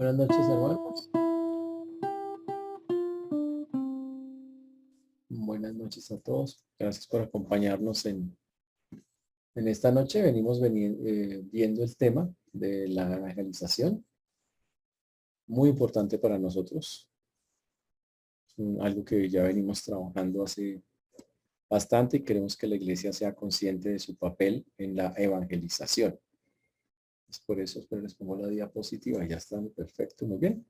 Buenas noches, hermanos. Buenas noches a todos. Gracias por acompañarnos en esta noche. Venimos viendo el tema de la evangelización, muy importante para nosotros. Algo que ya venimos trabajando hace bastante y queremos que la iglesia sea consciente de su papel en la evangelización. Es por eso, espero les pongo la diapositiva. Ya está, perfecto, muy bien.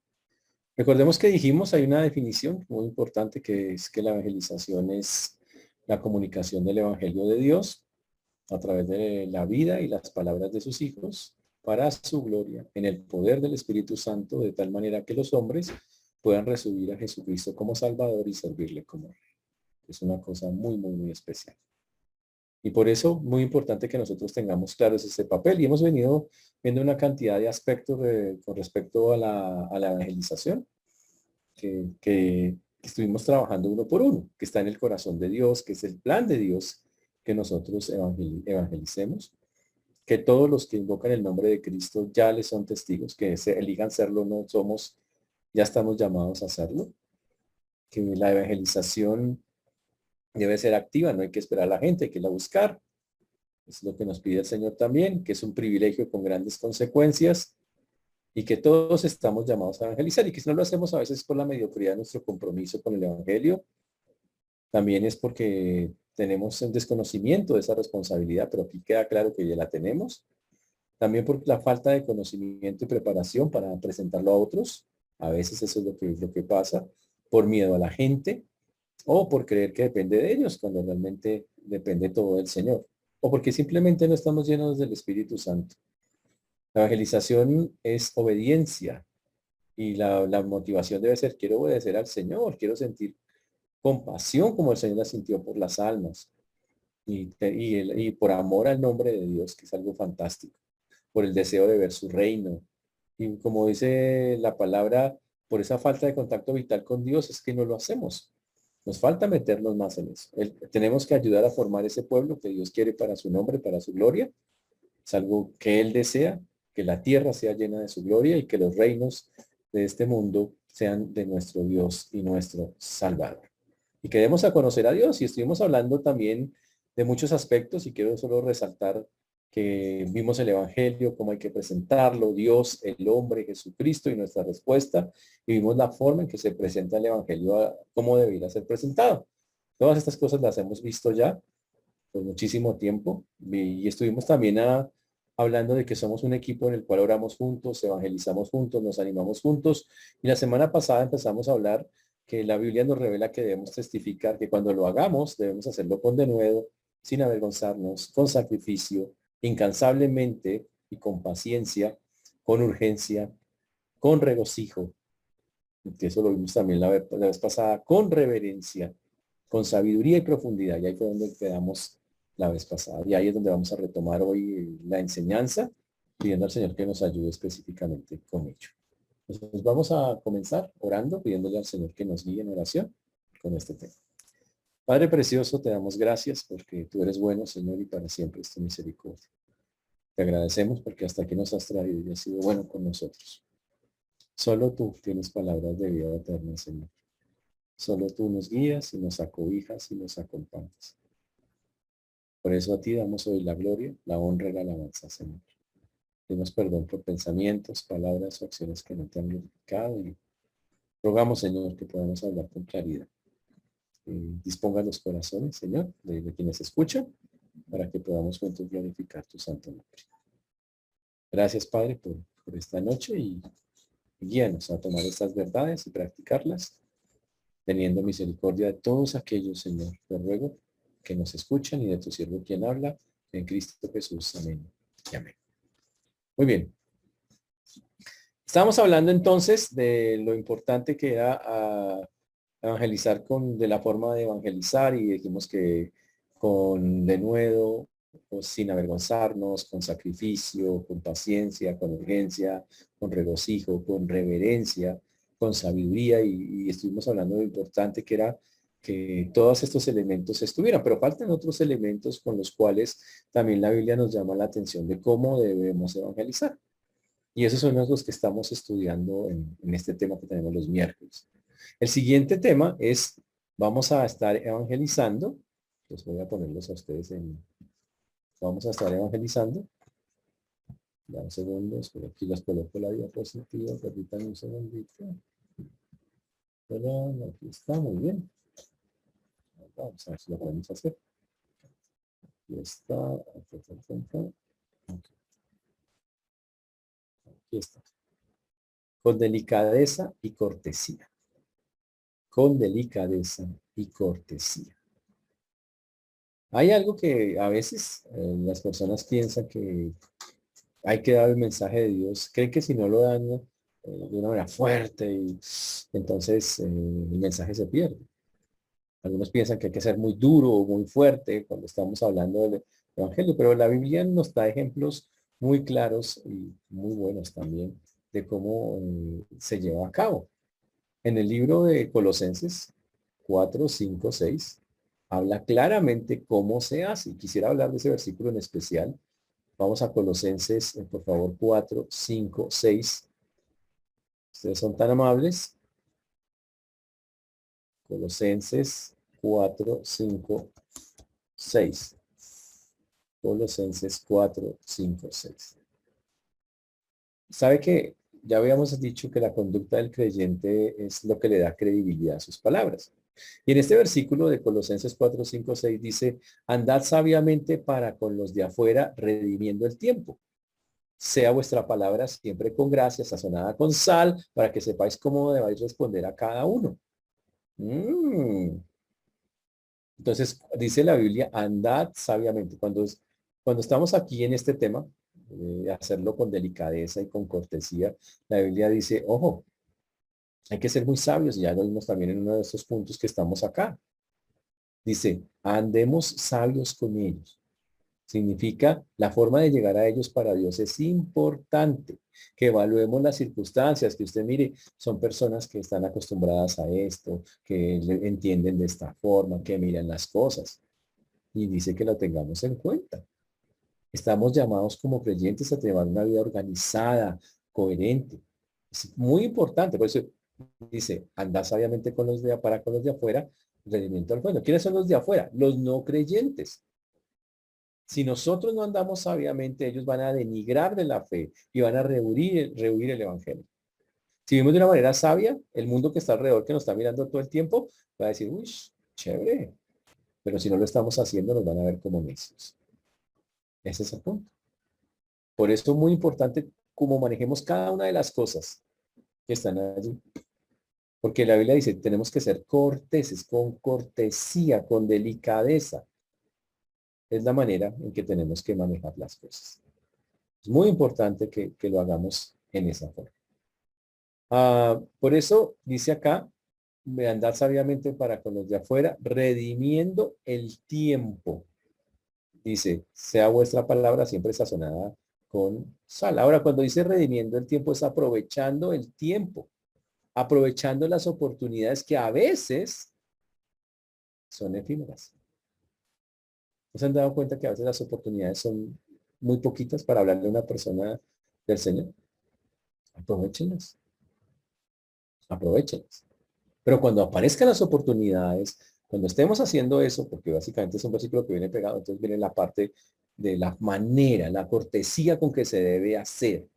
Recordemos que dijimos, hay una definición muy importante que es que la evangelización es la comunicación del evangelio de Dios a través de la vida y las palabras de sus hijos para su gloria en el poder del Espíritu Santo, de tal manera que los hombres puedan recibir a Jesucristo como Salvador y servirle como Rey. Es una cosa muy, muy, muy especial. Y por eso, muy importante que nosotros tengamos claros ese papel. Y hemos venido viendo una cantidad de aspectos con respecto a la evangelización que estuvimos trabajando uno por uno, que está en el corazón de Dios, que es el plan de Dios que nosotros evangelicemos, que todos los que invocan el nombre de Cristo ya les son testigos, que se elijan serlo, no somos, ya estamos llamados a hacerlo, que la evangelización debe ser activa, no hay que esperar a la gente, hay que la buscar. Es lo que nos pide el Señor también, que es un privilegio con grandes consecuencias y que todos estamos llamados a evangelizar y que si no lo hacemos a veces por la mediocridad de nuestro compromiso con el evangelio, también es porque tenemos un desconocimiento de esa responsabilidad, pero aquí queda claro que ya la tenemos. También por la falta de conocimiento y preparación para presentarlo a otros. A veces eso es lo que pasa, por miedo a la gente o por creer que depende de ellos cuando realmente depende todo del Señor. O porque simplemente no estamos llenos del Espíritu Santo. La evangelización es obediencia y la motivación debe ser, quiero obedecer al Señor, quiero sentir compasión como el Señor la sintió por las almas y por amor al nombre de Dios, que es algo fantástico, por el deseo de ver su reino. Y como dice la palabra, por esa falta de contacto vital con Dios es que no lo hacemos. Nos falta meternos más en eso. Tenemos que ayudar a formar ese pueblo que Dios quiere para su nombre, para su gloria. Es algo que Él desea, que la tierra sea llena de su gloria y que los reinos de este mundo sean de nuestro Dios y nuestro Salvador. Y queremos a conocer a Dios y estuvimos hablando también de muchos aspectos y quiero solo resaltar que vimos el Evangelio, cómo hay que presentarlo, Dios, el hombre, Jesucristo y nuestra respuesta, y vimos la forma en que se presenta el Evangelio, cómo debería ser presentado. Todas estas cosas las hemos visto ya por muchísimo tiempo y estuvimos también hablando de que somos un equipo en el cual oramos juntos, evangelizamos juntos, nos animamos juntos y la semana pasada empezamos a hablar que la Biblia nos revela que debemos testificar que cuando lo hagamos debemos hacerlo con denuedo, sin avergonzarnos, con sacrificio, incansablemente y con paciencia, con urgencia, con regocijo, que eso lo vimos también la vez pasada, con reverencia, con sabiduría y profundidad. Y ahí fue donde quedamos la vez pasada. Y ahí es donde vamos a retomar hoy la enseñanza, pidiendo al Señor que nos ayude específicamente con ello. Entonces vamos a comenzar orando, pidiéndole al Señor que nos guíe en oración con este tema. Padre precioso, te damos gracias porque tú eres bueno, Señor, y para siempre es tu misericordia. Te agradecemos porque hasta aquí nos has traído y has sido bueno con nosotros. Solo tú tienes palabras de vida eterna, Señor. Solo tú nos guías y nos acobijas y nos acompañas. Por eso a ti damos hoy la gloria, la honra y la alabanza, Señor. Pedimos perdón por pensamientos, palabras o acciones que no te han glorificado y rogamos, Señor, que podamos hablar con claridad. Disponga los corazones, Señor, de quienes escuchan, para que podamos juntos glorificar tu santo nombre. Gracias, Padre, por esta noche y guíanos a tomar estas verdades y practicarlas, teniendo misericordia de todos aquellos, Señor. Te ruego que nos escuchan y de tu siervo quien habla, en Cristo Jesús. Amén y amén. Muy bien. Estamos hablando entonces de lo importante que era evangelizar de la forma de evangelizar y dijimos que con denuedo, pues, sin avergonzarnos, con sacrificio, con paciencia, con urgencia, con regocijo, con reverencia, con sabiduría y estuvimos hablando de lo importante que era que todos estos elementos estuvieran, pero faltan otros elementos con los cuales también la Biblia nos llama la atención de cómo debemos evangelizar. Y esos son los que estamos estudiando en este tema que tenemos los miércoles. El siguiente tema es, vamos a estar evangelizando. Les voy a ponerlos a ustedes vamos a estar evangelizando. Ya un segundo, espero aquí les coloco la diapositiva, permítanme un segundito. Pero aquí está, muy bien. Vamos a ver si lo podemos hacer. Aquí está. Aquí está. Con delicadeza y cortesía. Con delicadeza y cortesía. Hay algo que a veces las personas piensan que hay que dar el mensaje de Dios. Creen que si no lo dan de una manera fuerte, y entonces el mensaje se pierde. Algunos piensan que hay que ser muy duro o muy fuerte cuando estamos hablando del Evangelio, pero la Biblia nos da ejemplos muy claros y muy buenos también de cómo se lleva a cabo. En el libro de Colosenses 4, 5, 6, habla claramente cómo se hace. Y quisiera hablar de ese versículo en especial. Vamos a Colosenses, por favor, 4, 5, 6. Ustedes son tan amables. Colosenses 4, 5, 6. Colosenses 4, 5, 6. ¿Sabe que ya habíamos dicho que la conducta del creyente es lo que le da credibilidad a sus palabras? Y en este versículo de Colosenses 4, 5, 6 dice, andad sabiamente para con los de afuera, redimiendo el tiempo. Sea vuestra palabra siempre con gracia, sazonada con sal, para que sepáis cómo debáis responder a cada uno. Entonces, dice la Biblia, andad sabiamente. Cuando estamos aquí en este tema, hacerlo con delicadeza y con cortesía, la Biblia dice, ojo, hay que ser muy sabios, y ya lo vimos también en uno de estos puntos que estamos acá. Dice, andemos sabios con ellos. Significa la forma de llegar a ellos para Dios es importante, que evaluemos las circunstancias, que usted mire, son personas que están acostumbradas a esto, que entienden de esta forma, que miran las cosas. Y dice que lo tengamos en cuenta. Estamos llamados como creyentes a llevar una vida organizada, coherente. Es muy importante, por eso dice, anda sabiamente con los de para con los de afuera, rendimiento al fondo. ¿Quiénes son los de afuera? Los no creyentes. Si nosotros no andamos sabiamente, ellos van a denigrar de la fe y van a rehuir el evangelio. Si vivimos de una manera sabia, el mundo que está alrededor, que nos está mirando todo el tiempo, va a decir, uy, chévere. Pero si no lo estamos haciendo, nos van a ver como necios. Ese es el punto. Por eso es muy importante cómo manejemos cada una de las cosas que están allí. Porque la Biblia dice, tenemos que ser corteses, con cortesía, con delicadeza. Es la manera en que tenemos que manejar las cosas. Es muy importante que lo hagamos en esa forma. Por eso dice acá, andad sabiamente para con los de afuera, redimiendo el tiempo. Dice, sea vuestra palabra siempre sazonada con sal. Ahora, cuando dice redimiendo el tiempo, es aprovechando el tiempo, aprovechando las oportunidades que a veces son efímeras. ¿No se han dado cuenta que a veces las oportunidades son muy poquitas para hablarle a una persona del Señor? Aprovechenlas, aprovechenlas. Pero cuando aparezcan las oportunidades, cuando estemos haciendo eso, porque básicamente es un versículo que viene pegado, entonces viene la parte de la manera, la cortesía con que se debe hacer.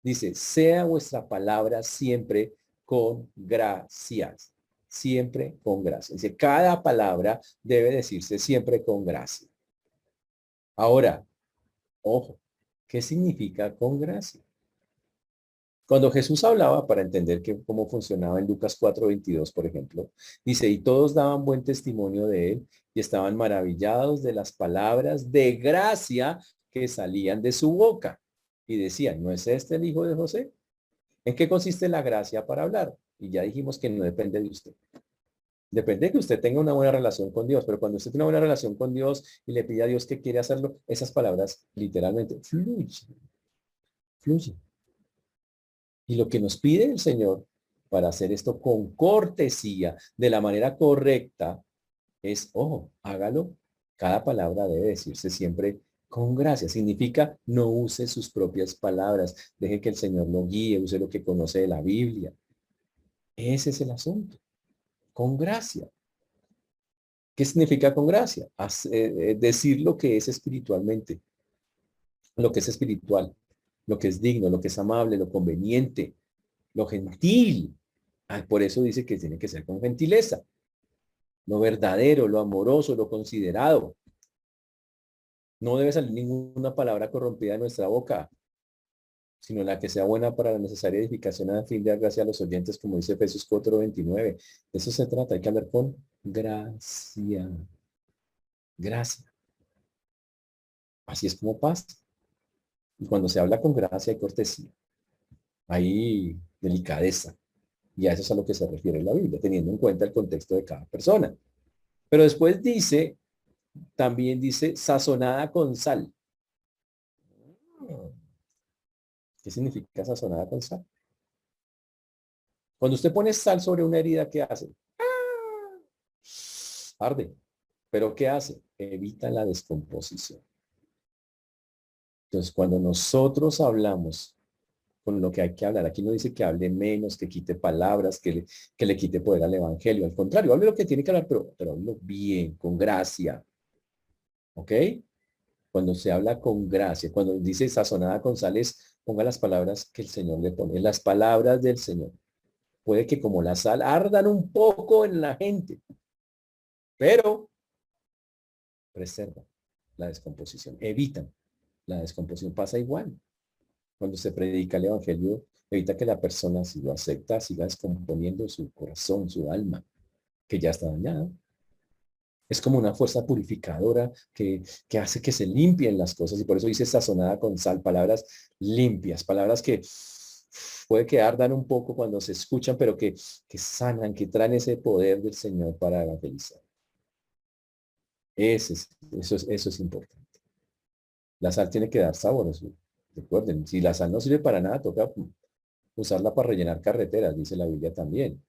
Dice, sea vuestra palabra siempre con gracias. Siempre con gracia. Dice, cada palabra debe decirse siempre con gracia. Ahora, ojo, ¿qué significa con gracia? Cuando Jesús hablaba, para entender cómo funcionaba en Lucas 4:22, por ejemplo, dice, y todos daban buen testimonio de él y estaban maravillados de las palabras de gracia que salían de su boca. Y decían, ¿no es este el hijo de José? ¿En qué consiste la gracia para hablar? Y ya dijimos que no depende de usted. Depende de que usted tenga una buena relación con Dios, pero cuando usted tiene una buena relación con Dios y le pide a Dios que quiere hacerlo, esas palabras literalmente fluyen, fluyen. Y lo que nos pide el Señor para hacer esto con cortesía, de la manera correcta, es, ojo, hágalo. Cada palabra debe decirse siempre Con gracia significa no use sus propias palabras, deje que el Señor lo guíe, use lo que conoce de la Biblia. Ese es el asunto. Con gracia. ¿Qué significa con gracia? Decir lo que es espiritualmente, lo que es espiritual, lo que es digno, lo que es amable, lo conveniente, lo gentil. Ah, por eso dice que tiene que ser con gentileza, lo verdadero, lo amoroso, lo considerado. No debe salir ninguna palabra corrompida de nuestra boca, sino la que sea buena para la necesaria edificación a fin de dar gracia a los oyentes, como dice Efesios 4:29. De eso se trata, hay que hablar con gracia. Gracia. Así es como pasa. Y cuando se habla con gracia hay cortesía, hay delicadeza. Y a eso es a lo que se refiere la Biblia, teniendo en cuenta el contexto de cada persona. Pero después dice, también dice, sazonada con sal. ¿Qué significa sazonada con sal? Cuando usted pone sal sobre una herida, ¿qué hace? Arde. ¿Pero qué hace? Evita la descomposición. Entonces, cuando nosotros hablamos con lo que hay que hablar, aquí no dice que hable menos, que quite palabras, que le quite poder al evangelio. Al contrario, hable lo que tiene que hablar, pero hable bien, con gracia. ¿Ok? Cuando se habla con gracia, cuando dice sazonada con sales, ponga las palabras que el Señor le pone, las palabras del Señor. Puede que como la sal ardan un poco en la gente, pero preservan la descomposición, evitan la descomposición. Pasa igual. Cuando se predica el evangelio, evita que la persona, si lo acepta, siga descomponiendo su corazón, su alma, que ya está dañada. Es como una fuerza purificadora que hace que se limpien las cosas y por eso dice sazonada con sal, palabras limpias, palabras que puede que ardan un poco cuando se escuchan, pero que sanan, que traen ese poder del Señor para evangelizar. Eso es importante. La sal tiene que dar sabor. Recuerden, si la sal no sirve para nada, toca usarla para rellenar carreteras, dice la Biblia también.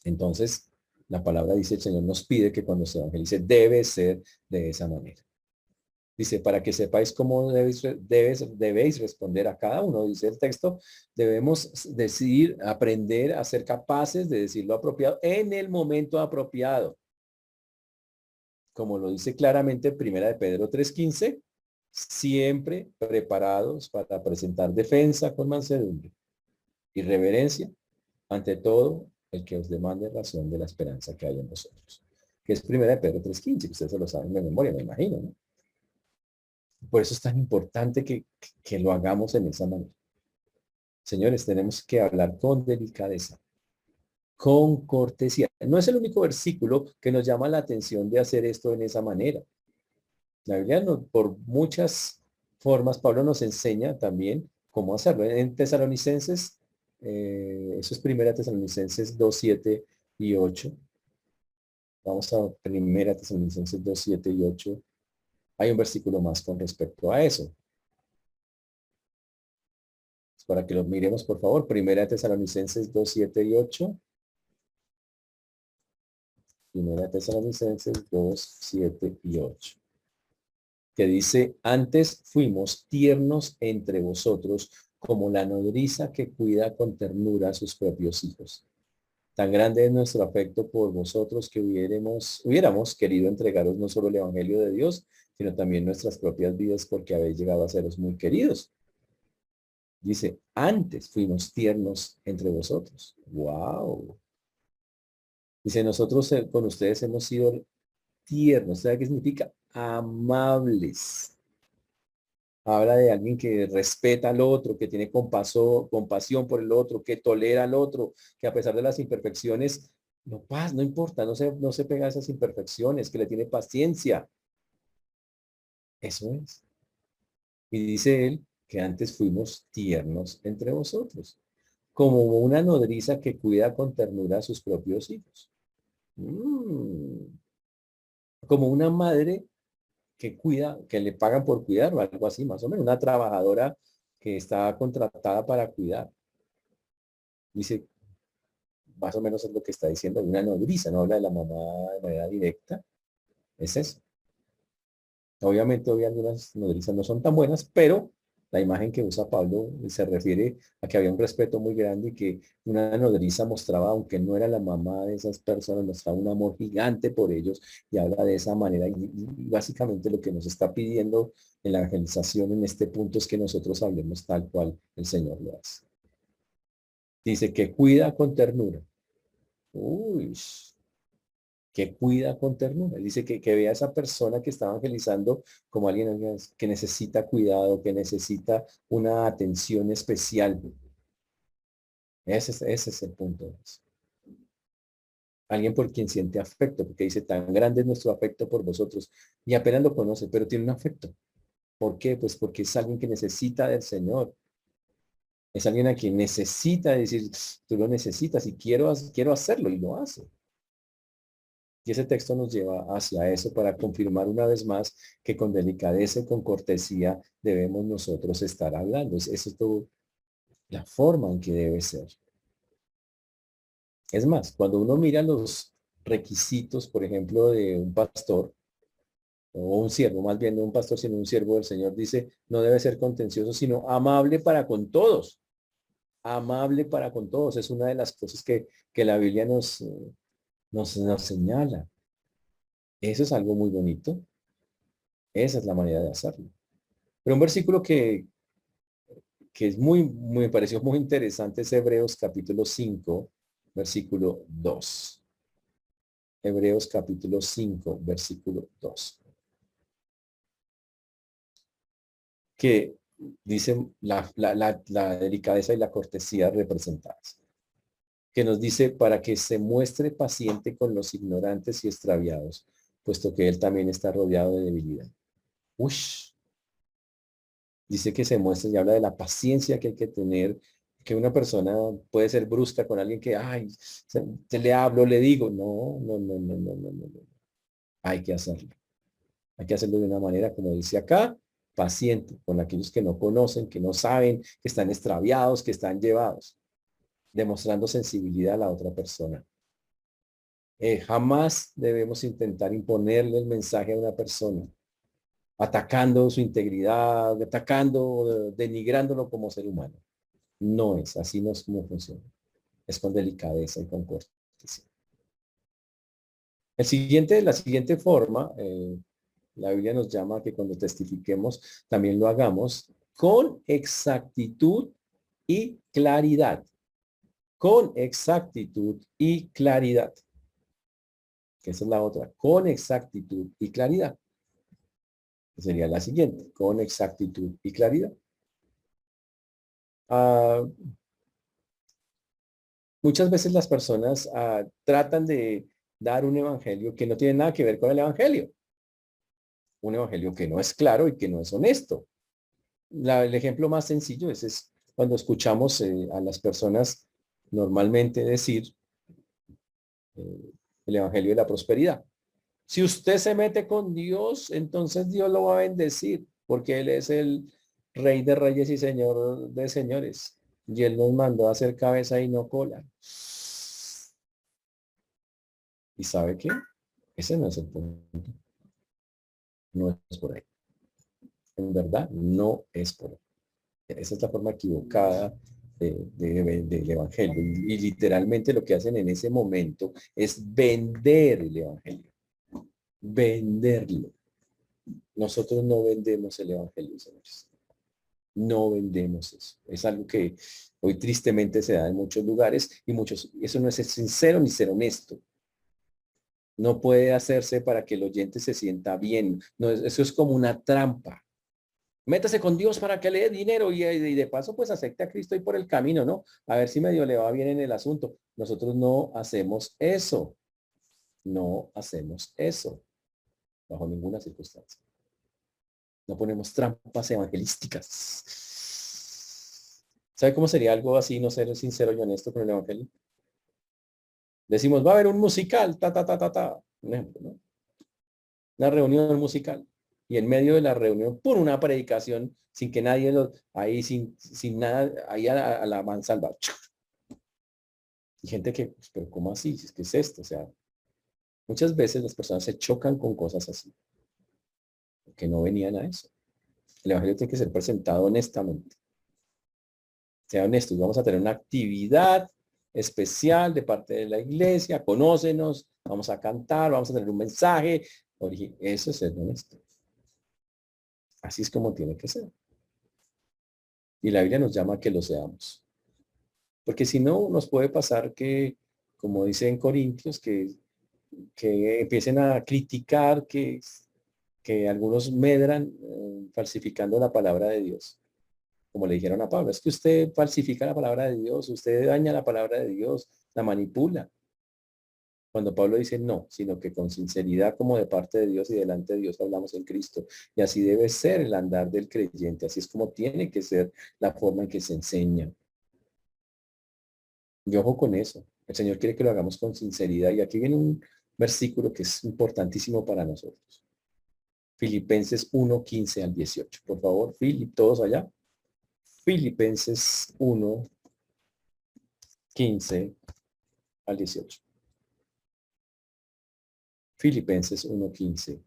Entonces, la palabra dice, el Señor nos pide que cuando se evangelice debe ser de esa manera. Dice, para que sepáis cómo debéis responder a cada uno, dice el texto, debemos decidir, aprender a ser capaces de decir lo apropiado en el momento apropiado. Como lo dice claramente Primera de Pedro 3:15, siempre preparados para presentar defensa con mansedumbre y reverencia ante todo el que os demande razón de la esperanza que hay en vosotros. Que es Primera de Pedro 3:15, que ustedes se lo saben de memoria, me imagino, ¿no? Por eso es tan importante que lo hagamos en esa manera. Señores, tenemos que hablar con delicadeza, con cortesía. No es el único versículo que nos llama la atención de hacer esto en esa manera. La Biblia, por muchas formas, Pablo nos enseña también cómo hacerlo. En Tesalonicenses, eso es Primera Tesalonicenses 2:7 y 8. Vamos a Primera Tesalonicenses 2:7 y 8. Hay un versículo más con respecto a eso. Para que lo miremos, por favor. Primera Tesalonicenses 2:7 y 8. Primera Tesalonicenses 2:7 y 8. Que dice, antes fuimos tiernos entre vosotros como la nodriza que cuida con ternura a sus propios hijos. Tan grande es nuestro afecto por vosotros que hubiéramos querido entregaros no solo el Evangelio de Dios, sino también nuestras propias vidas porque habéis llegado a seros muy queridos. Dice, antes fuimos tiernos entre vosotros. ¡Wow! Dice, nosotros con ustedes hemos sido tiernos. ¿Sabe qué significa? Amables. Habla de alguien que respeta al otro, que tiene compasión por el otro, que tolera al otro, que a pesar de las imperfecciones, no importa, no se pega a esas imperfecciones, que le tiene paciencia. Eso es. Y dice él que antes fuimos tiernos entre vosotros, como una nodriza que cuida con ternura a sus propios hijos. Como una madre que cuida, que le pagan por cuidar o algo así, más o menos, una trabajadora que está contratada para cuidar. Dice, más o menos es lo que está diciendo una nodriza, no habla de la mamá de manera directa, es eso. Obviamente, hoy algunas nodrizas no son tan buenas, pero la imagen que usa Pablo se refiere a que había un respeto muy grande y que una nodriza mostraba, aunque no era la mamá de esas personas, mostraba un amor gigante por ellos y habla de esa manera. Y básicamente lo que nos está pidiendo en la evangelización en este punto es que nosotros hablemos tal cual el Señor lo hace. Dice que cuida con ternura. Uy, que cuida con ternura. Dice que vea a esa persona que está evangelizando como alguien que necesita cuidado, que necesita una atención especial. Ese es el punto. Alguien por quien siente afecto, porque dice, tan grande es nuestro afecto por vosotros. Y apenas lo conoce, pero tiene un afecto. ¿Por qué? Pues porque es alguien que necesita del Señor. Es alguien a quien necesita decir, tú lo necesitas y quiero hacerlo y lo hace. Y ese texto nos lleva hacia eso para confirmar una vez más que con delicadeza y con cortesía debemos nosotros estar hablando. Eso es todo la forma en que debe ser. Es más, cuando uno mira los requisitos, por ejemplo, de un pastor o un siervo, más bien no un pastor, sino un siervo del Señor, dice, no debe ser contencioso, sino amable para con todos. Amable para con todos. Es una de las cosas que la Biblia nos señala. Eso es algo muy bonito. Esa es la manera de hacerlo. Pero un versículo que es me pareció muy interesante es Hebreos capítulo 5 versículo 2. Hebreos capítulo 5 versículo 2. Que dice la delicadeza y la cortesía representadas. Que nos dice para que se muestre paciente con los ignorantes y extraviados, puesto que él también está rodeado de debilidad. Ush, dice que se muestra y habla de la paciencia que hay que tener, que una persona puede ser brusca con alguien que, ay, se le hablo, le digo, no, no, no, no, no, no, no, no. Hay que hacerlo. Hay que hacerlo de una manera, como dice acá, paciente, con aquellos que no conocen, que no saben, que están extraviados, que están llevados, demostrando sensibilidad a la otra persona. Jamás debemos intentar imponerle el mensaje a una persona atacando su integridad, atacando, denigrándolo como ser humano. No es, así no es como funciona. Es con delicadeza y con cortesía. La siguiente forma, la Biblia nos llama a que cuando testifiquemos también lo hagamos con exactitud y claridad. Con exactitud y claridad. Que esa es la otra. Con exactitud y claridad. Sería la siguiente. Con exactitud y claridad. Ah, muchas veces las personas tratan de dar un evangelio que no tiene nada que ver con el evangelio. Un evangelio que no es claro y que no es honesto. El ejemplo más sencillo es cuando escuchamos a las personas normalmente decir el evangelio de la prosperidad. Si usted se mete con Dios, entonces Dios lo va a bendecir, porque Él es el Rey de Reyes y Señor de Señores. Y Él nos mandó a hacer cabeza y no cola. ¿Y sabe qué? Ese no es el punto. No es por ahí. En verdad, no es por ahí. Esa es la forma equivocada del Evangelio. Y literalmente lo que hacen en ese momento es vender el Evangelio. Venderlo. Nosotros no vendemos el Evangelio, señores. No vendemos eso. Es algo que hoy tristemente se da en muchos lugares y eso no es ser sincero ni ser honesto. No puede hacerse para que el oyente se sienta bien. No, eso es como una trampa. Métase con Dios para que le dé dinero y de paso pues acepte a Cristo ahí por el camino, ¿no? A ver si medio le va bien en el asunto. Nosotros no hacemos eso. No hacemos eso bajo ninguna circunstancia. No ponemos trampas evangelísticas. ¿Sabe cómo sería algo así, no ser sincero y honesto con el evangelio? Decimos, va a haber un musical, ta, ta, ta, ta, ta. Un ejemplo, ¿no? Una reunión musical. Y en medio de la reunión, por una predicación, sin que nadie ahí sin nada, ahí a la mansalva. Y gente que, pues, pero ¿cómo así? ¿Qué es esto? O sea, muchas veces las personas se chocan con cosas así. que no venían a eso. El evangelio tiene que ser presentado honestamente. Sea honestos, vamos a tener una actividad especial de parte de la iglesia, conócenos, vamos a cantar, vamos a tener un mensaje. Eso es ser honesto. Así es como tiene que ser. Y la Biblia nos llama a que lo seamos. Porque si no, nos puede pasar que, como dice en Corintios, que empiecen a criticar, que algunos medran falsificando la palabra de Dios. Como le dijeron a Pablo, es que usted falsifica la palabra de Dios, usted daña la palabra de Dios, la manipula. Cuando Pablo dice no, sino que con sinceridad como de parte de Dios y delante de Dios hablamos en Cristo. Y así debe ser el andar del creyente, así es como tiene que ser la forma en que se enseña. Y ojo con eso, el Señor quiere que lo hagamos con sinceridad. Y aquí viene un versículo que es importantísimo para nosotros. Filipenses 1:15 al 18. Por favor, todos allá. Filipenses 1:15 al 18. Filipenses 1:15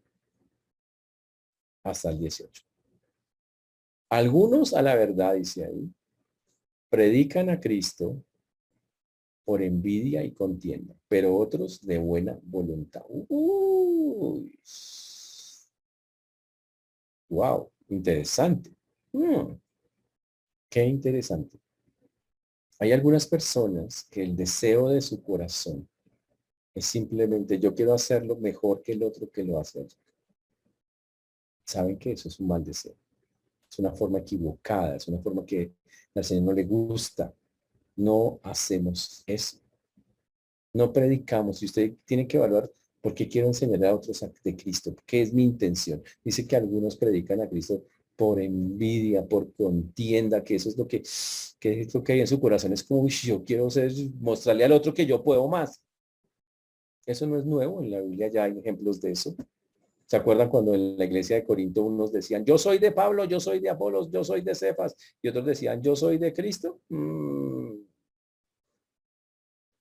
hasta el 18. Algunos a la verdad, dice ahí, predican a Cristo por envidia y contienda, pero otros de buena voluntad. Uy. Wow, interesante. Qué interesante. Hay algunas personas que el deseo de su corazón es simplemente yo quiero hacerlo mejor que el otro que lo hace. Saben que eso es un mal deseo. Es una forma equivocada, es una forma que al Señor no le gusta. No hacemos eso. No predicamos. Y usted tiene que evaluar por qué quiero enseñar a otros de Cristo. ¿Qué es mi intención? Dice que algunos predican a Cristo por envidia, por contienda, que eso es que es lo que hay en su corazón. Es como, uy, yo quiero mostrarle al otro que yo puedo más. Eso no es nuevo. En la Biblia ya hay ejemplos de eso. ¿Se acuerdan cuando en la iglesia de Corinto unos decían, yo soy de Pablo, yo soy de Apolos, yo soy de Cefas, y otros decían, yo soy de Cristo?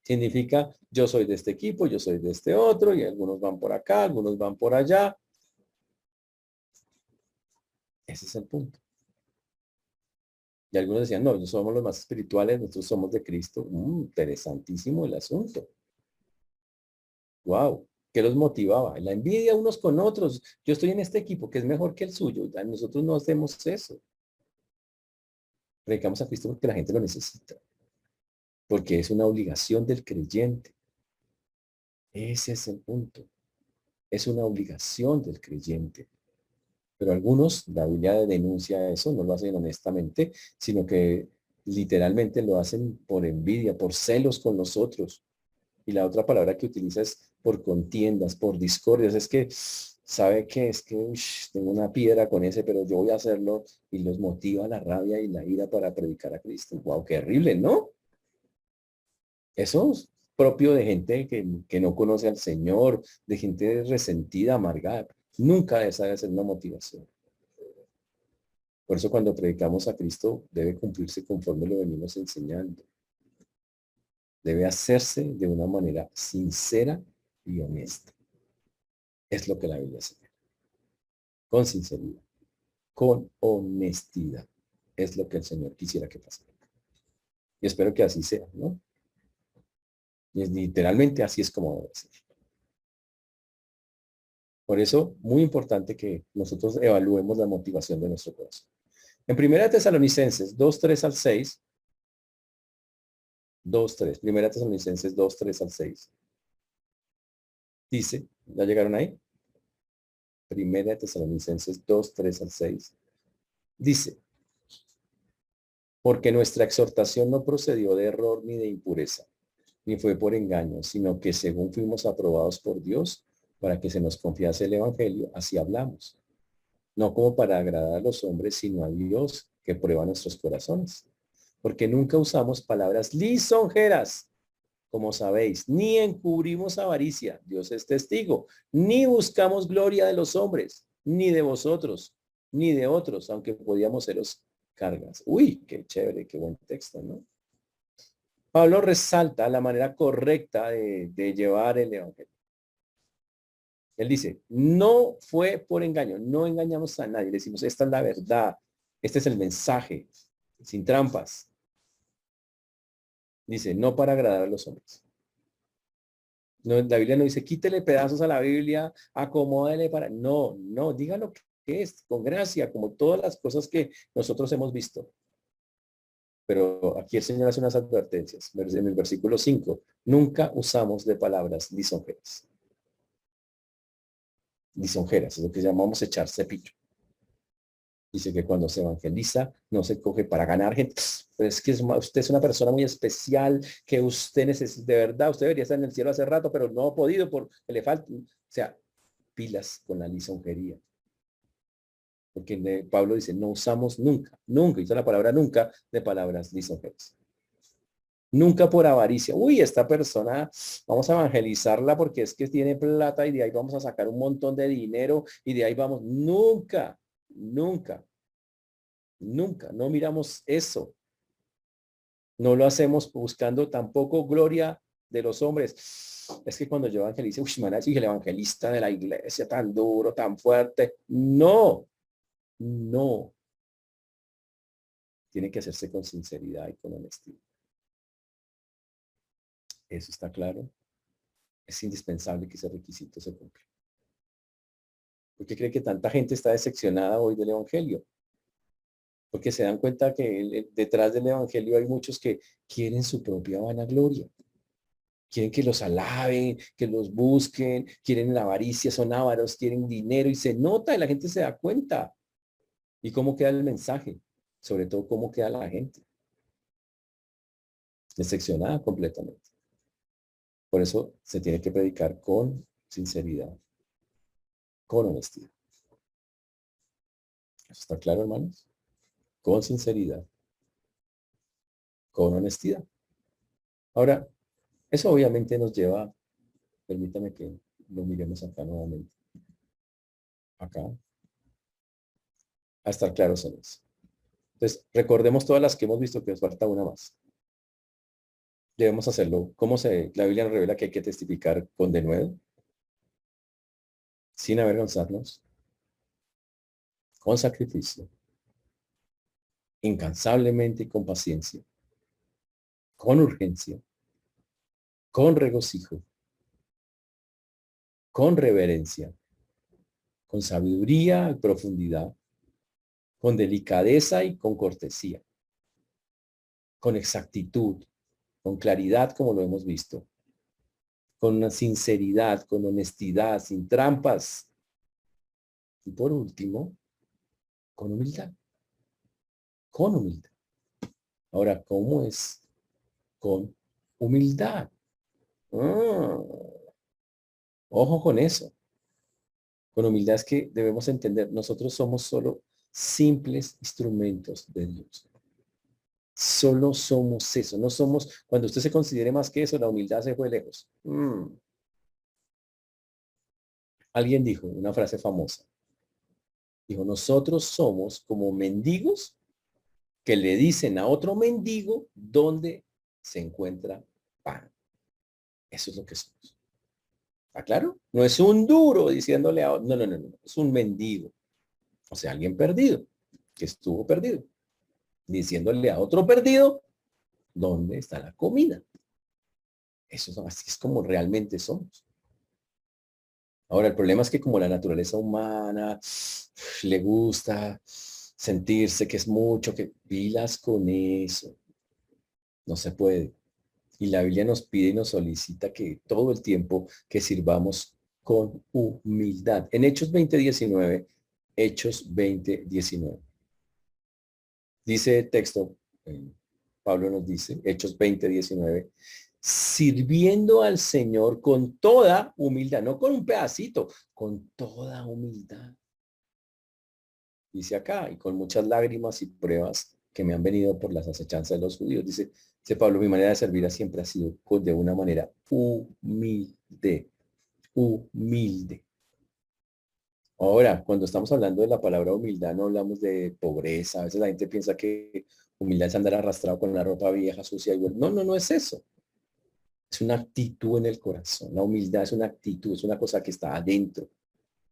Significa, yo soy de este equipo, yo soy de este otro, y algunos van por acá, algunos van por allá. Ese es el punto. Y algunos decían, no, nosotros somos los más espirituales, nosotros somos de Cristo. Interesantísimo el asunto. Wow. ¿Qué los motivaba? La envidia unos con otros. Yo estoy en este equipo que es mejor que el suyo. Nosotros no hacemos eso. Predicamos a Cristo porque la gente lo necesita. Porque es una obligación del creyente. Ese es el punto. Es una obligación del creyente. Pero algunos, la Biblia denuncia eso, no lo hacen honestamente, sino que literalmente lo hacen por envidia, por celos con los otros. Y la otra palabra que utiliza es por contiendas, por discordias. Es que, ¿sabe qué? Es que tengo una piedra con ese, pero yo voy a hacerlo y los motiva la rabia y la ira para predicar a Cristo. Wow, qué horrible, ¿no? Eso es propio de gente que no conoce al Señor, de gente resentida, amargada. Nunca esa debe ser una motivación. Por eso cuando predicamos a Cristo debe cumplirse conforme lo venimos enseñando. Debe hacerse de una manera sincera y honesta. Es lo que la Biblia enseña. Con sinceridad, con honestidad. Es lo que el Señor quisiera que pasara. Y espero que así sea, ¿no? Y es literalmente así es como debe ser. Por eso, muy importante que nosotros evaluemos la motivación de nuestro corazón. En 1 Tesalonicenses 2:3 al 6, 2:3, 1 Tesalonicenses 2:3 al 6, dice, ¿ya llegaron ahí? 1 Tesalonicenses 2:3 al 6, dice, porque nuestra exhortación no procedió de error ni de impureza, ni fue por engaño, sino que según fuimos aprobados por Dios, para que se nos confiase el Evangelio, así hablamos. No como para agradar a los hombres, sino a Dios que prueba nuestros corazones. Porque nunca usamos palabras lisonjeras, como sabéis, ni encubrimos avaricia, Dios es testigo, ni buscamos gloria de los hombres, ni de vosotros, ni de otros, aunque podíamos seros cargas. Uy, qué chévere, qué buen texto, ¿no? Pablo resalta la manera correcta de llevar el evangelio. Él dice, no fue por engaño, no engañamos a nadie. Le decimos, esta es la verdad, este es el mensaje, sin trampas. Dice, no para agradar a los hombres. No, la Biblia no dice, quítele pedazos a la Biblia, acomódele para... No, no, diga lo que es, con gracia, como todas las cosas que nosotros hemos visto. Pero aquí el Señor hace unas advertencias. En el versículo 5, nunca usamos de palabras lisonjeras. Lisonjeras, es lo que llamamos echar cepillo. Dice que cuando se evangeliza no se coge para ganar gente. Pero es que usted es una persona muy especial, que usted necesita, de verdad, usted debería estar en el cielo hace rato, pero no ha podido porque le falta. O sea, pilas con la lisonjería. Porque Pablo dice, no usamos nunca, nunca, hizo la palabra nunca de palabras lisonjeras. Nunca por avaricia. Uy, esta persona, vamos a evangelizarla porque es que tiene plata y de ahí vamos a sacar un montón de dinero y de ahí vamos. Nunca, nunca, nunca, no miramos eso. No lo hacemos buscando tampoco gloria de los hombres. Es que cuando yo evangelice, uy, man, así el evangelista de la iglesia tan duro, tan fuerte. No, no. Tiene que hacerse con sinceridad y con honestidad. Eso está claro. Es indispensable que ese requisito se cumpla. ¿Por qué cree que tanta gente está decepcionada hoy del evangelio? Porque se dan cuenta que detrás del evangelio hay muchos que quieren su propia vanagloria. Quieren que los alaben, que los busquen, quieren la avaricia, son ávaros, quieren dinero y se nota y la gente se da cuenta. ¿Y cómo queda el mensaje? Sobre todo, cómo queda la gente. Decepcionada completamente. Por eso se tiene que predicar con sinceridad, con honestidad. ¿Eso está claro, hermanos? Con sinceridad, con honestidad. Ahora, eso obviamente nos lleva, permítame que lo miremos acá nuevamente, acá, a estar claros en eso. Entonces, recordemos todas las que hemos visto, que nos falta una más. Debemos hacerlo. La Biblia nos revela que hay que testificar con denuedo, sin avergonzarnos, con sacrificio, incansablemente y con paciencia, con urgencia, con regocijo, con reverencia, con sabiduría y profundidad, con delicadeza y con cortesía, con exactitud, con claridad como lo hemos visto, con una sinceridad, con honestidad, sin trampas. Y por último, con humildad. Con humildad. Ahora, ¿cómo es? Con humildad. Ah, ojo con eso. Con humildad es que debemos entender, nosotros somos solo simples instrumentos de Dios. Solo somos eso, no somos, cuando usted se considere más que eso, la humildad se fue lejos. Alguien dijo una frase famosa. Dijo, nosotros somos como mendigos que le dicen a otro mendigo dónde se encuentra pan. Eso es lo que somos. ¿Está claro? No es un duro diciéndole a... No, no, no, no. Es un mendigo. O sea, alguien perdido, que estuvo perdido. Diciéndole a otro perdido dónde está la comida. Eso así es como realmente somos. Ahora, el problema es que como la naturaleza humana le gusta sentirse que es mucho, que pilas con eso. No se puede. Y la Biblia nos pide y nos solicita que todo el tiempo que sirvamos con humildad. En Hechos 20:19, Hechos 20:19. Dice el texto, Pablo nos dice, Hechos 20:19, sirviendo al Señor con toda humildad, no con un pedacito, con toda humildad. Dice acá, y con muchas lágrimas y pruebas que me han venido por las acechanzas de los judíos. Dice Pablo, mi manera de servir siempre ha sido de una manera humilde, humilde. Ahora, cuando estamos hablando de la palabra humildad, no hablamos de pobreza. A veces la gente piensa que humildad es andar arrastrado con la ropa vieja, sucia y bueno. No, no, no es eso. Es una actitud en el corazón. La humildad es una actitud, es una cosa que está adentro,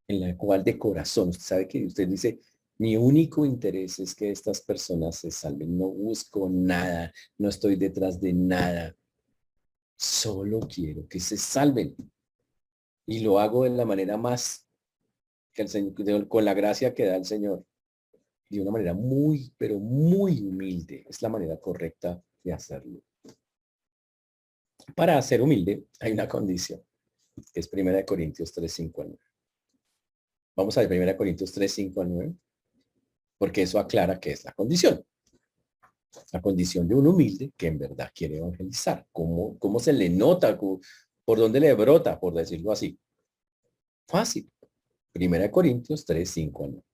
en la cual de corazón, usted sabe que usted dice, mi único interés es que estas personas se salven. No busco nada, no estoy detrás de nada. Solo quiero que se salven. Y lo hago de la manera más, que el Señor, con la gracia que da el Señor. De una manera muy, pero muy humilde. Es la manera correcta de hacerlo. Para ser humilde hay una condición, que es 1 Corintios 3, 5 al 9. Vamos a ver 1 Corintios 3, 5 al 9, porque eso aclara qué es la condición. La condición de un humilde que en verdad quiere evangelizar. ¿Cómo se le nota? ¿Por dónde le brota? Por decirlo así. Fácil. 1 Corintios 3, 5 al 9.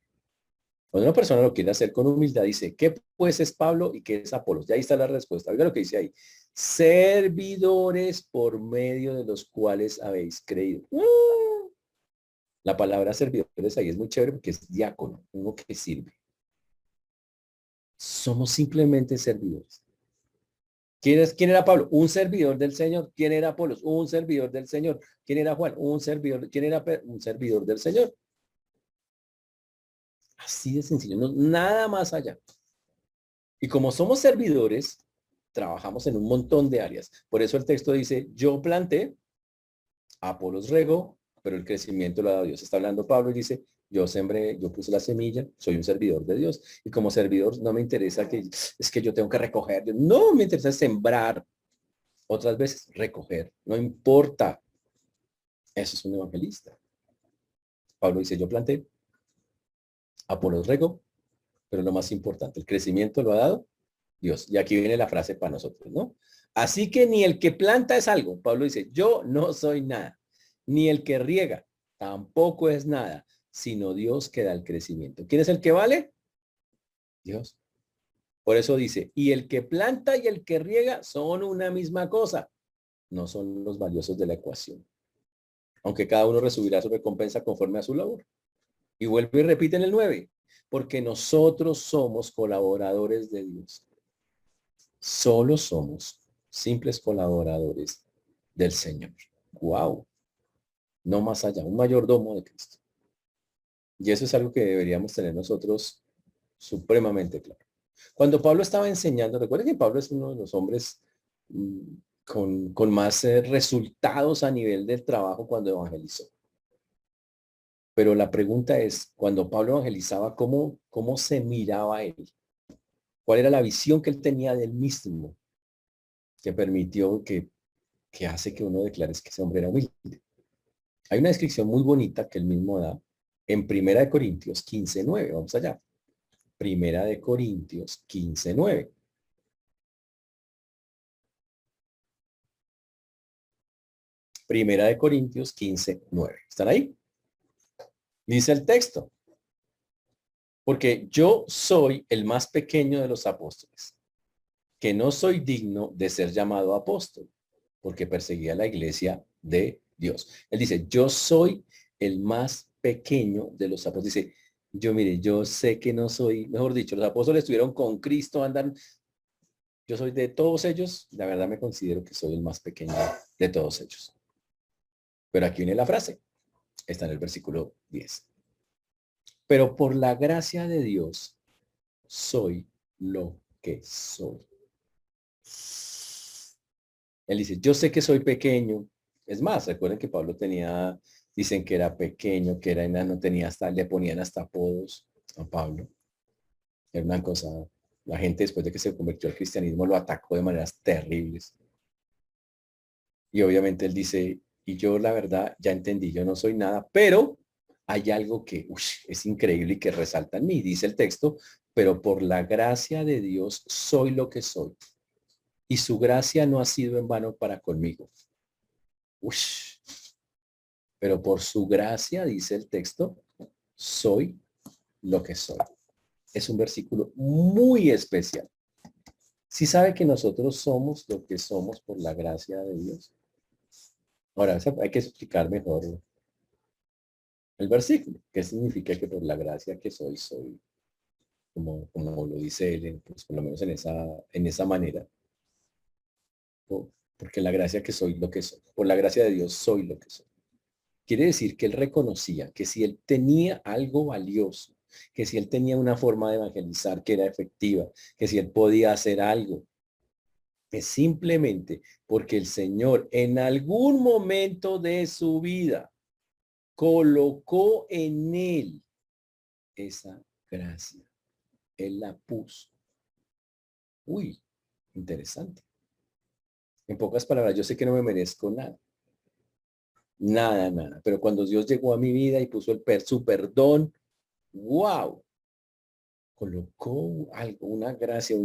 Cuando una persona lo quiere hacer con humildad, dice, ¿qué pues es Pablo y qué es Apolos? Ya ahí está la respuesta. Oiga lo que dice ahí. Servidores por medio de los cuales habéis creído. La palabra servidores ahí es muy chévere porque es diácono, uno que sirve. Somos simplemente servidores. ¿Quién era Pablo? Un servidor del Señor. ¿Quién era Apolos? Un servidor del Señor. ¿Quién era Juan? Un servidor. ¿Quién era Pedro? Un servidor del Señor. Así de sencillo, no, nada más allá. Y como somos servidores, trabajamos en un montón de áreas. Por eso el texto dice, yo planté, Apolos regó, pero el crecimiento lo ha dado Dios. Está hablando Pablo y dice, yo sembré, yo puse la semilla, soy un servidor de Dios. Y como servidor no me interesa que es que yo tengo que recoger. No, me interesa sembrar. Otras veces recoger. No importa. Eso es un evangelista. Pablo dice, yo planté, Apolos regó, pero lo más importante, el crecimiento lo ha dado Dios. Y aquí viene la frase para nosotros, ¿no? Así que ni el que planta es algo. Pablo dice, yo no soy nada. Ni el que riega tampoco es nada, sino Dios que da el crecimiento. ¿Quién es el que vale? Dios. Por eso dice, y el que planta y el que riega son una misma cosa. No son los valiosos de la ecuación. Aunque cada uno recibirá su recompensa conforme a su labor. Y vuelve y repite en el 9, porque nosotros somos colaboradores de Dios. Solo somos simples colaboradores del Señor. Wow, no más allá, un mayordomo de Cristo. Y eso es algo que deberíamos tener nosotros supremamente claro. Cuando Pablo estaba enseñando, recuerden que Pablo es uno de los hombres mm, con más resultados a nivel del trabajo cuando evangelizó. Pero la pregunta es, cuando Pablo evangelizaba, ¿cómo se miraba él? ¿Cuál era la visión que él tenía del mismo que permitió que hace que uno declare que ese hombre era humilde? Hay una descripción muy bonita que él mismo da en 1 Corintios 15:9. Vamos allá. 1 Corintios 15:9. Primera de Corintios 15:9. ¿Están ahí? Dice el texto. Porque yo soy el más pequeño de los apóstoles, que no soy digno de ser llamado apóstol, porque perseguía la iglesia de Dios. Él dice, yo soy el más pequeño de los apóstoles. Dice, mire, yo sé que no soy, mejor dicho, los apóstoles estuvieron con Cristo, andan, yo soy de todos ellos, la verdad me considero que soy el más pequeño de todos ellos. Pero aquí viene la frase, está en el versículo 10. Pero por la gracia de Dios, soy lo que soy. Él dice, yo sé que soy pequeño. Es más, recuerden que Pablo tenía, dicen que era pequeño, que era enano, tenía hasta, le ponían hasta apodos a Pablo. Era una cosa, la gente después de que se convirtió al cristianismo lo atacó de maneras terribles. Y obviamente él dice, y yo la verdad ya entendí, yo no soy nada, pero hay algo que es increíble y que resalta en mí, dice el texto, pero por la gracia de Dios soy lo que soy. Y su gracia no ha sido en vano para conmigo. Ush. Pero por su gracia, dice el texto, soy lo que soy. Es un versículo muy especial. Si sabe que nosotros somos lo que somos por la gracia de Dios. Ahora, hay que explicar mejor el versículo. ¿Qué significa que por la gracia que soy, soy? Como lo dice él, pues por lo menos en esa manera. porque la gracia que soy lo que soy, por la gracia de Dios soy lo que soy. Quiere decir que él reconocía que si él tenía algo valioso, que si él tenía una forma de evangelizar que era efectiva, que si él podía hacer algo, es simplemente porque el Señor en algún momento de su vida colocó en él esa gracia. Él la puso. Uy, interesante. En pocas palabras, yo sé que no me merezco nada. Nada, nada. Pero cuando Dios llegó a mi vida y puso su perdón, wow, colocó algo, una gracia,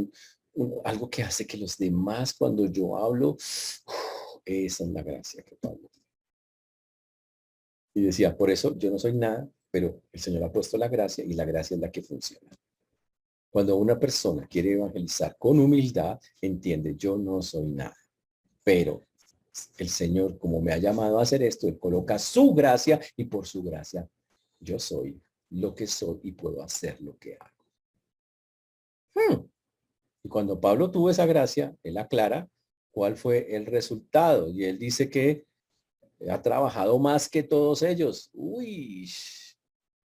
algo que hace que los demás, cuando yo hablo, esa es la gracia que Pablo. Y decía, por eso yo no soy nada, pero el Señor ha puesto la gracia y la gracia es la que funciona. Cuando una persona quiere evangelizar con humildad, entiende, yo no soy nada, pero el Señor, como me ha llamado a hacer esto, Él coloca su gracia y por su gracia yo soy lo que soy y puedo hacer lo que hago. Y cuando Pablo tuvo esa gracia, él aclara cuál fue el resultado. Y él dice que ha trabajado más que todos ellos. Uy,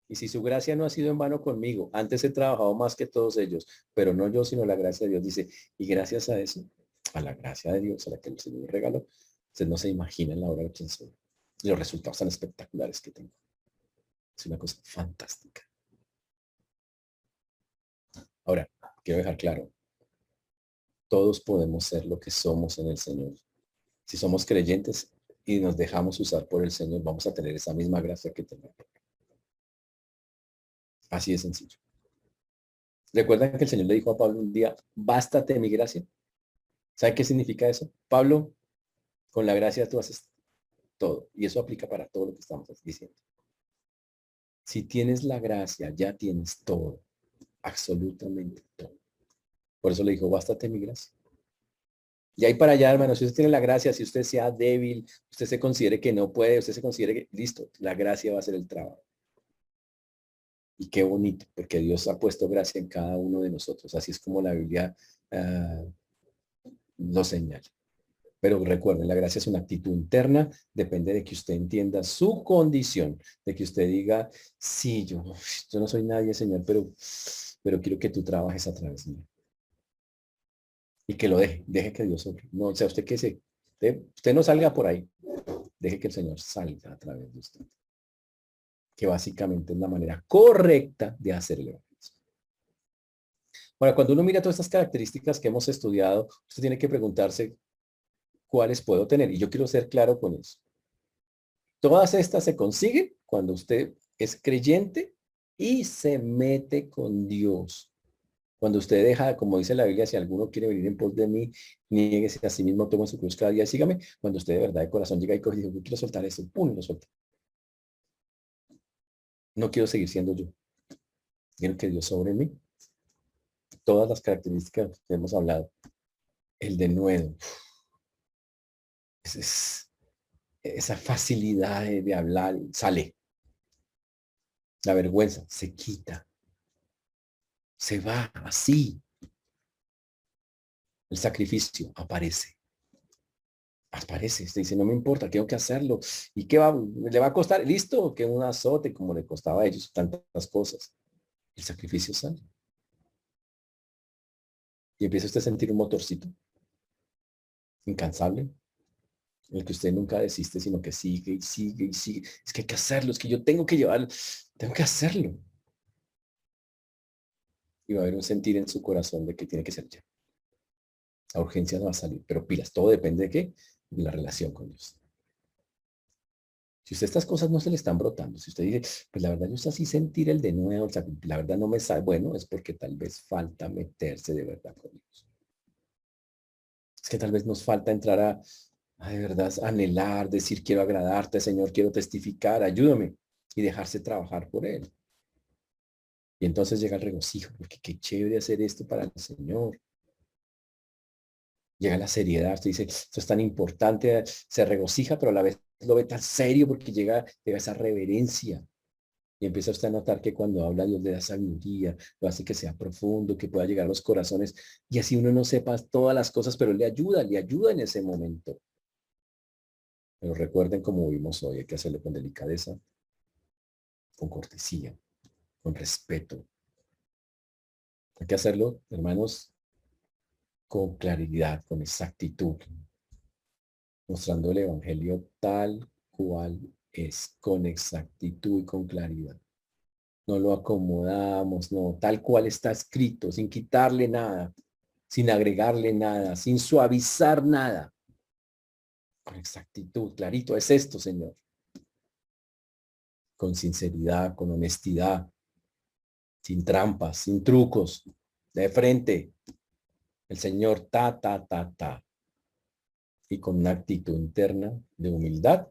y si su gracia no ha sido en vano conmigo, antes he trabajado más que todos ellos, pero no yo, sino la gracia de Dios. Dice, y gracias a eso, a la gracia de Dios, a la que el Señor me regaló, usted no se imagina en la hora de quién soy. Y los resultados tan espectaculares que tengo. Es una cosa fantástica. Ahora, quiero dejar claro, todos podemos ser lo que somos en el Señor. Si somos creyentes y nos dejamos usar por el Señor, vamos a tener esa misma gracia que tenemos. Así de sencillo. ¿Recuerdan que el Señor le dijo a Pablo un día, bástate mi gracia? ¿Sabe qué significa eso? Pablo, con la gracia tú haces todo. Y eso aplica para todo lo que estamos diciendo. Si tienes la gracia, ya tienes todo. Absolutamente todo. Por eso le dijo, bástate mi gracia. Y ahí para allá, hermano, si usted tiene la gracia, si usted sea débil, usted se considere que no puede, usted se considere que, listo, la gracia va a hacer el trabajo. Y qué bonito, porque Dios ha puesto gracia en cada uno de nosotros. Así es como la Biblia lo señala. Pero recuerden, la gracia es una actitud interna, depende de que usted entienda su condición, de que usted diga, sí, yo no soy nadie, Señor, pero quiero que tú trabajes a través de mí. Y que lo deje que Dios sobre. No, o sea, usted no salga por ahí, deje que el Señor salga a través de usted. Que básicamente es la manera correcta de hacerlo. Bueno, cuando uno mira todas estas características que hemos estudiado, usted tiene que preguntarse cuáles puedo tener. Y yo quiero ser claro con eso. Todas estas se consiguen cuando usted es creyente y se mete con Dios. Cuando usted deja, como dice la Biblia, si alguno quiere venir en pos de mí, niéguese a sí mismo, tome su cruz cada día y sígame. Cuando usted de verdad de corazón llega y coge y dice, yo quiero soltar esto, pum, lo suelta. No quiero seguir siendo yo. Quiero que Dios sobre mí. Todas las características que hemos hablado. El denuedo. Esa facilidad de hablar sale. La vergüenza se quita. Se va así. El sacrificio aparece. Aparece. Usted dice, no me importa, tengo que hacerlo. ¿Y qué va? ¿Le va a costar? Listo, que un azote como le costaba a ellos tantas cosas. El sacrificio sale. Y empieza usted a sentir un motorcito incansable, en el que usted nunca desiste, sino que sigue y sigue y sigue. Es que hay que hacerlo, es que yo tengo que llevar, tengo que hacerlo. Y va a haber un sentir en su corazón de que tiene que ser ya. La urgencia no va a salir, pero pilas, todo depende de qué, de la relación con Dios. Si usted estas cosas no se le están brotando, si usted dice, pues la verdad yo sé así sentir el de nuevo, o sea, la verdad no me sabe, bueno, es porque tal vez falta meterse de verdad con Dios. Es que tal vez nos falta entrar de verdad anhelar, decir quiero agradarte, Señor, quiero testificar, ayúdame y dejarse trabajar por Él. Y entonces llega el regocijo, porque qué chévere hacer esto para el Señor. Llega la seriedad, usted dice, esto es tan importante, se regocija, pero a la vez lo ve tan serio porque llega esa reverencia. Y empieza usted a notar que cuando habla Dios le da sabiduría, lo hace que sea profundo, que pueda llegar a los corazones. Y así uno no sepa todas las cosas, pero le ayuda en ese momento. Pero recuerden, como vimos hoy, hay que hacerlo con delicadeza, con cortesía, con respeto. Hay que hacerlo, hermanos, con claridad, con exactitud, mostrando el evangelio tal cual es, con exactitud y con claridad. No lo acomodamos, no, tal cual está escrito, sin quitarle nada, sin agregarle nada, sin suavizar nada. Con exactitud, clarito, es esto, Señor. Con sinceridad, con honestidad, sin trampas, sin trucos, de frente. El Señor ta. Y con una actitud interna de humildad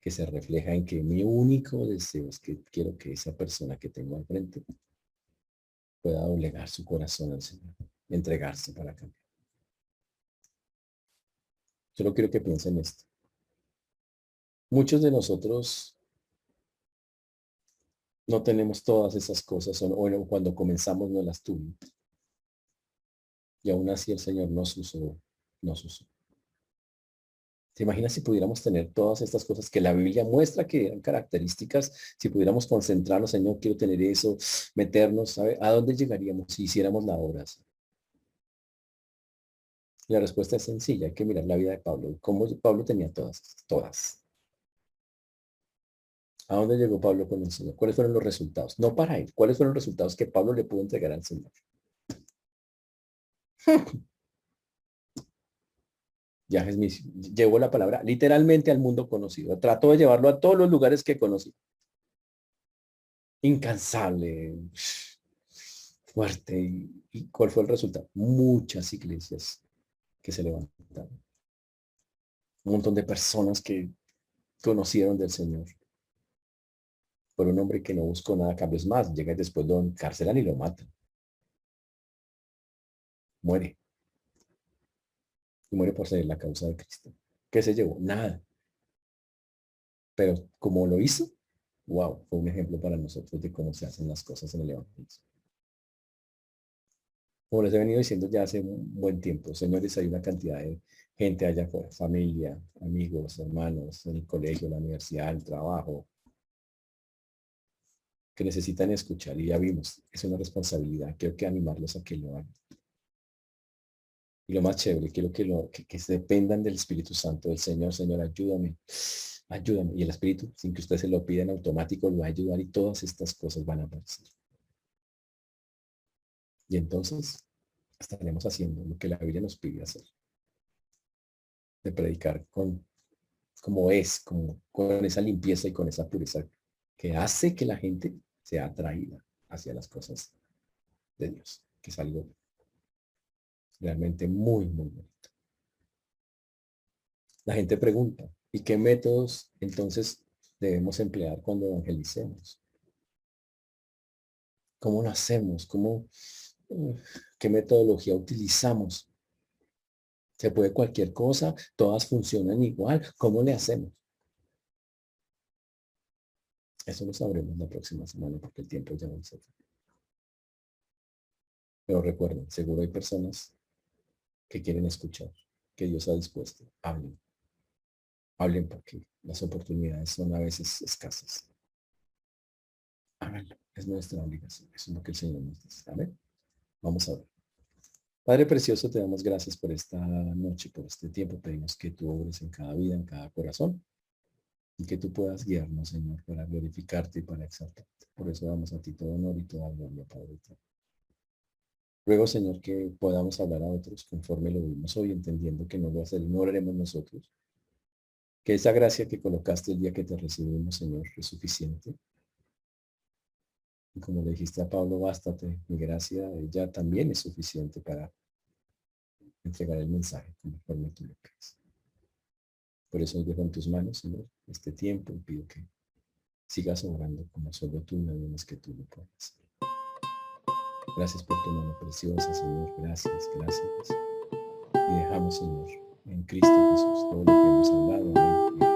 que se refleja en que mi único deseo es que quiero que esa persona que tengo al frente pueda doblegar su corazón al Señor, entregarse para cambiar. Solo quiero que piensen esto. Muchos de nosotros no tenemos todas esas cosas, o cuando comenzamos no las tuvimos. Y aún así el Señor nos usó. ¿Te imaginas si pudiéramos tener todas estas cosas que la Biblia muestra que eran características? Si pudiéramos concentrarnos en no quiero tener eso, meternos, ¿sabe? ¿A dónde llegaríamos si hiciéramos la obra así? La respuesta es sencilla, hay que mirar la vida de Pablo. ¿Cómo Pablo tenía todas? Todas. ¿A dónde llegó Pablo con el Señor? ¿Cuáles fueron los resultados? No para él. ¿Cuáles fueron los resultados que Pablo le pudo entregar al Señor? Ya es llevó la palabra literalmente al mundo conocido. Trató de llevarlo a todos los lugares que conocí. Incansable, fuerte. ¿Y cuál fue el resultado? Muchas iglesias que se levantaron. Un montón de personas que conocieron del Señor. Por un hombre que no buscó nada a cambio. Es más, llega y después lo encarcelan y lo matan. Muere. Y muere por ser la causa de Cristo. ¿Qué se llevó? Nada. Pero como lo hizo, wow, fue un ejemplo para nosotros de cómo se hacen las cosas en el Evangelio. Como les he venido diciendo ya hace un buen tiempo, señores, hay una cantidad de gente allá afuera, familia, amigos, hermanos, en el colegio, la universidad, el trabajo, que necesitan escuchar y ya vimos, es una responsabilidad, quiero que animarlos a que lo hagan. Y lo más chévere, quiero que se dependan del Espíritu Santo, del Señor, Señor, ayúdame, ayúdame. Y el Espíritu, sin que usted se lo pida en automático, lo va a ayudar y todas estas cosas van a aparecer. Y entonces estaremos haciendo lo que la Biblia nos pide hacer, de predicar como es, como con esa limpieza y con esa pureza que hace que la gente sea atraída hacia las cosas de Dios, que es algo realmente muy bonito. La gente pregunta, ¿y qué métodos entonces debemos emplear cuando evangelicemos? ¿Cómo lo hacemos? ¿Qué metodología utilizamos? ¿Se puede cualquier cosa? ¿Todas funcionan igual? ¿Cómo le hacemos? Eso lo sabremos la próxima semana porque el tiempo ya no se fue. Pero recuerden, seguro hay personas que quieren escuchar, que Dios ha dispuesto. Hablen, hablen porque las oportunidades son a veces escasas. Háganlo, es nuestra obligación. Eso es lo que el Señor nos dice. Amén. Vamos a ver. Padre precioso, te damos gracias por esta noche, por este tiempo. Pedimos que tú obres en cada vida, en cada corazón y que tú puedas guiarnos, Señor, para glorificarte y para exaltarte. Por eso damos a ti todo honor y toda gloria, Padre. Ruego, Señor, que podamos hablar a otros conforme lo vimos hoy, entendiendo que no lo hacer, no lo haremos nosotros. Que esa gracia que colocaste el día que te recibimos, Señor, es suficiente. Y como le dijiste a Pablo, bástate, mi gracia ya también es suficiente para entregar el mensaje conforme tú lo crees. Por eso dejo en tus manos, Señor, este tiempo y pido que sigas obrando como solo tú, nadie más que tú lo puedes hacer. Gracias por tu mano preciosa, Señor. Gracias, gracias. Y dejamos, Señor, en Cristo Jesús todo lo que hemos hablado. Amén.